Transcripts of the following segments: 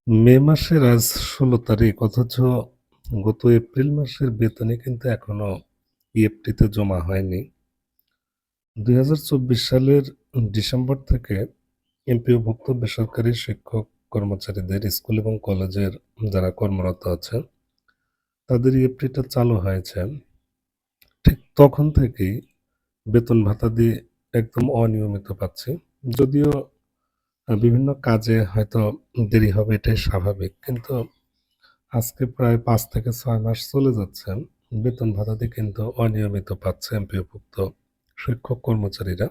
মে মাসের আজ ১৬ তারিখ অথচ গত এপ্রিল মাসের বেতনই কিন্তু এখনো ইএফটিতে জমা হয়নি। ২০২৪ সালের ডিসেম্বর থেকে এমপিওভুক্ত বেসরকারি শিক্ষক-কর্মচারীদের স্কুল এবং কলেজের যারা কর্মরত আছেন, তাদের ইএফটিটা চালু হয়েছে। ঠিক তখন থেকেই বেতন ভাতা দিয়ে একদম অনিয়মিত পাচ্ছি। যদিও বিভিন্ন কাজে হয়তো দেরি হবে এটাই স্বাভাবিক। কিন্তু আজকে প্রায় ৫ থেকে ৬ মাস চলে যাচ্ছে। বেতন ভাতাতে কিন্তু অনিয়মিত পাচ্ছে এমপিওভুক্ত শিক্ষক-কর্মচারীরা।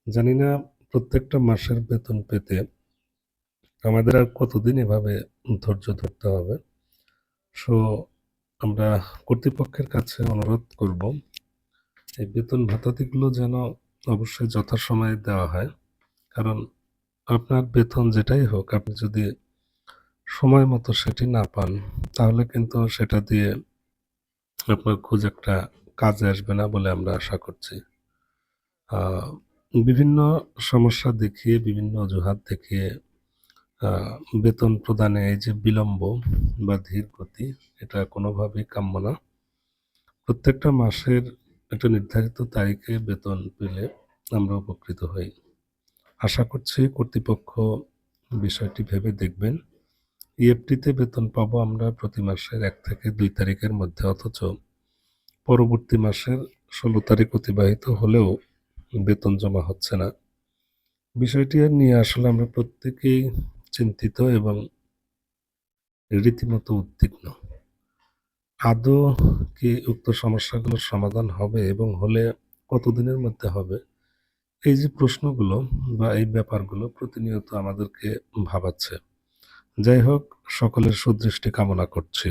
জানি না প্রত্যেকটা মাসের বেতন পেতে আমাদের আর কতদিন এভাবে ধৈর্য ধরতে হবে। সো আমরা কর্তৃপক্ষের কাছে অনুরোধ করব, এই বেতন ভাতাদিগুলো যেন অবশ্যই যথাসময়ে দেওয়া হয়। কারণ আপনার বেতন যেটাই হোক, আপনি যদি সময় মতো সেটি না পান, তাহলে কিন্তু সেটা দিয়ে আপনার খুব একটা কাজে আসবে না বলে আমরা আশা করছি। আ বিভিন্ন সমস্যা দেখিয়ে, বিভিন্ন অজুহাত দেখিয়ে আ বেতন প্রদানে এই যে বিলম্ব বা ধীর গতি, এটা কোনোভাবেই কাম্য না। প্রত্যেকটা মাসের একটা নির্ধারিত তারিখে বেতন পেলে আমরা উপকৃত হই। আশা করছি কর্তৃপক্ষ বিষয়টি ভেবে দেখবেন। ইএফটিতে বেতন পাবো আমরা প্রতি মাসের ১ থেকে ২ তারিখের মধ্যে, অথচ পরবর্তী মাসের ১৬ তারিখ অতিবাহিত হলেও বেতন জমা হচ্ছে না। বিষয়টি নিয়ে আসলে আমরা প্রত্যেকেই চিন্তিত এবং রীতিমতো উদ্বিগ্ন। আদৌ কি উক্ত সমস্যাগুলোর সমাধান হবে এবং হলে কতদিনের মধ্যে হবে? এই যে প্রশ্নগুলো বা এই ব্যাপারগুলো প্রতিনিয়ত আমাদেরকে ভাবাচ্ছে। যাই হোক, সকলের সুদৃষ্টি কামনা করছি।